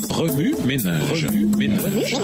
Remue ménage. Remue ménage.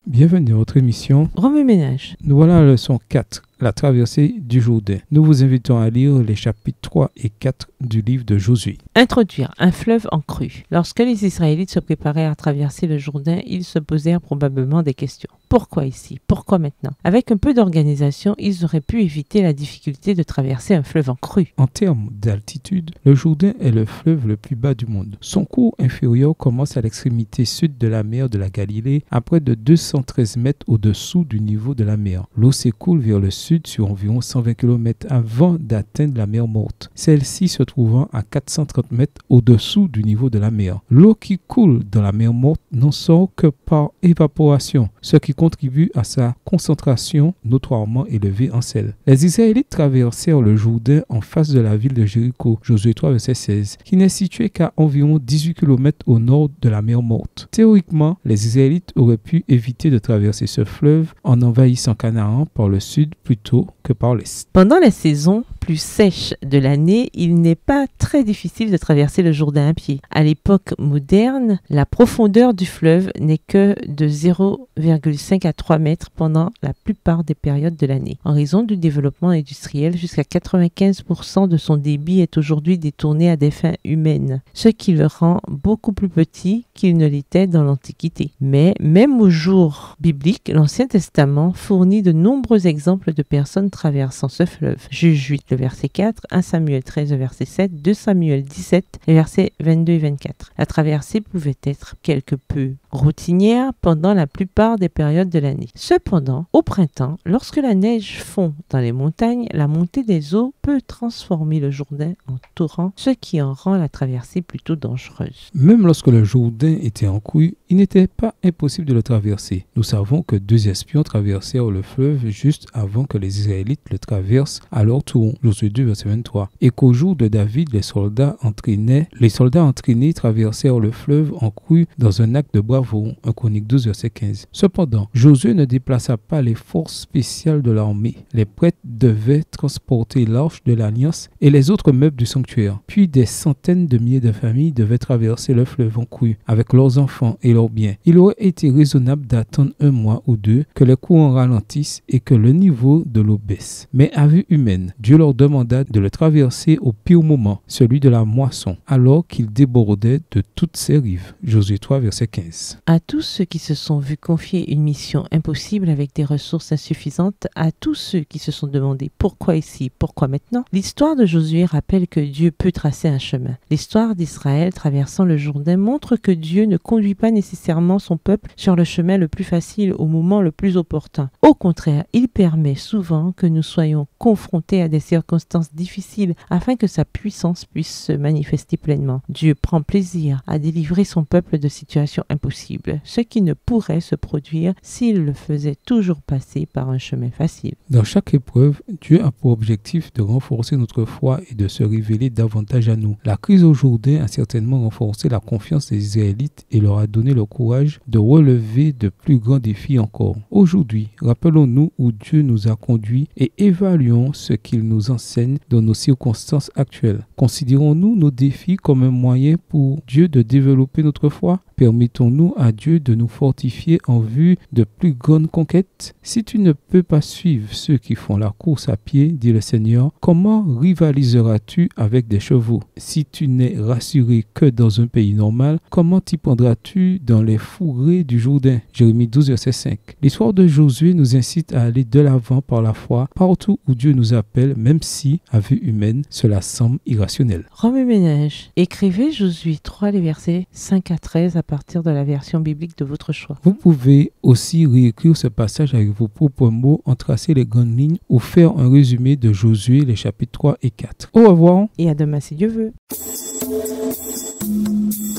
Bienvenue à votre émission Remue ménage. Nous voilà à la leçon 4, la traversée du Jourdain. Nous vous invitons à lire les chapitres 3 et 4 du livre de Josué. Introduire un fleuve en crue. Lorsque les Israélites se préparaient à traverser le Jourdain, ils se posèrent probablement des questions. Pourquoi ici? Pourquoi maintenant? Avec un peu d'organisation, ils auraient pu éviter la difficulté de traverser un fleuve en crue. En termes d'altitude, le Jourdain est le fleuve le plus bas du monde. Son cours inférieur commence à l'extrémité sud de la mer de la Galilée, à près de 213 mètres au-dessous du niveau de la mer. L'eau s'écoule vers le sud sur environ 120 km avant d'atteindre la mer Morte, celle-ci se trouvant à 430 mètres au-dessous du niveau de la mer. L'eau qui coule dans la mer Morte n'en sort que par évaporation, ce qui contribue à sa concentration notoirement élevée en sel. Les Israélites traversèrent le Jourdain en face de la ville de Jéricho, Josué 3, verset 16, qui n'est située qu'à environ 18 km au nord de la mer Morte. Théoriquement, les Israélites auraient pu éviter de traverser ce fleuve en envahissant Canaan par le sud plutôt que par l'est. Pendant la saison plus sèche de l'année, il n'est pas très difficile de traverser le Jourdain à pied. À l'époque moderne, la profondeur du fleuve n'est que de 0,5 à 3 mètres pendant la plupart des périodes de l'année. En raison du développement industriel, jusqu'à 95% de son débit est aujourd'hui détourné à des fins humaines, ce qui le rend beaucoup plus petit qu'il ne l'était dans l'Antiquité. Mais même au jour biblique, l'Ancien Testament fournit de nombreux exemples de personnes traversant ce fleuve. Juge 8, le verset 4, 1 Samuel 13, le verset 7, 2 Samuel 17, les versets 22 et 24. La traversée pouvait être quelque peu routinière pendant la plupart des périodes de l'année. Cependant, au printemps, lorsque la neige fond dans les montagnes, la montée des eaux peut transformer le Jourdain en torrent, ce qui en rend la traversée plutôt dangereuse. Même lorsque le Jourdain était en crue, il n'était pas impossible de le traverser. Nous savons que 2 espions traversèrent le fleuve juste avant que les Israélites le traversent à leur tour, Josué 2, verset 23, et qu'au jour de David, les soldats entraînés traversèrent le fleuve en crue dans un acte de bravoure, 1 Chroniques 12, verset 15. Cependant, Josué ne déplaça pas les forces spéciales de l'armée. Les prêtres devaient transporter l'arche de l'Alliance et les autres meubles du sanctuaire. Puis des centaines de milliers de familles devaient traverser le fleuve en crue avec leurs enfants et leurs biens. Il aurait été raisonnable d'attendre 1 mois ou 2 que les courants ralentissent et que le niveau de l'eau baisse. Mais à vue humaine, Dieu leur demanda de le traverser au pire moment, celui de la moisson, alors qu'il débordait de toutes ses rives. Josué 3, verset 15. À tous ceux qui se sont vus confier une mission impossible avec des ressources insuffisantes, à tous ceux qui se sont demandé pourquoi ici, pourquoi maintenant, l'histoire de Josué rappelle que Dieu peut tracer un chemin. L'histoire d'Israël traversant le Jourdain montre que Dieu ne conduit pas nécessairement son peuple sur le chemin le plus facile au moment le plus opportun. Au contraire, il permet souvent que nous soyons confrontés à des circonstances difficiles afin que sa puissance puisse se manifester pleinement. Dieu prend plaisir à délivrer son peuple de situations impossibles, ce qui ne pourrait se produire s'il le faisait toujours passer par un chemin facile. Dans chaque épreuve, Dieu a pour objectif de renforcer notre foi et de se révéler davantage à nous. La crise au Jourdain a certainement renforcé la confiance des Israélites et leur a donné le courage de relever de plus grands défis encore. Aujourd'hui, rappelons-nous où Dieu nous a conduits et évaluons ce qu'il nous enseigne dans nos circonstances actuelles. Considérons-nous nos défis comme un moyen pour Dieu de développer notre foi? Permettons-nous à Dieu de nous fortifier en vue de plus grandes conquêtes? Si tu ne peux pas suivre ceux qui font la course à pied, dit le Seigneur, comment rivaliseras-tu avec des chevaux? Si tu n'es rassuré que dans un pays normal, comment t'y prendras-tu dans les fourrés du Jourdain? Jérémie 12, verset 5. L'histoire de Josué nous incite à aller de l'avant par la foi, partout où Dieu nous appelle, même si, à vue humaine, cela semble irrationnel. Remue ménage. Écrivez Josué 3, les versets 5 à 13 à partir de la version biblique de votre choix. Vous pouvez aussi réécrire ce passage avec vos propres mots, en tracer les grandes lignes ou faire un résumé de Josué, les chapitres 3 et 4. Au revoir. Et à demain si Dieu veut.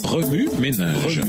Remue ménage.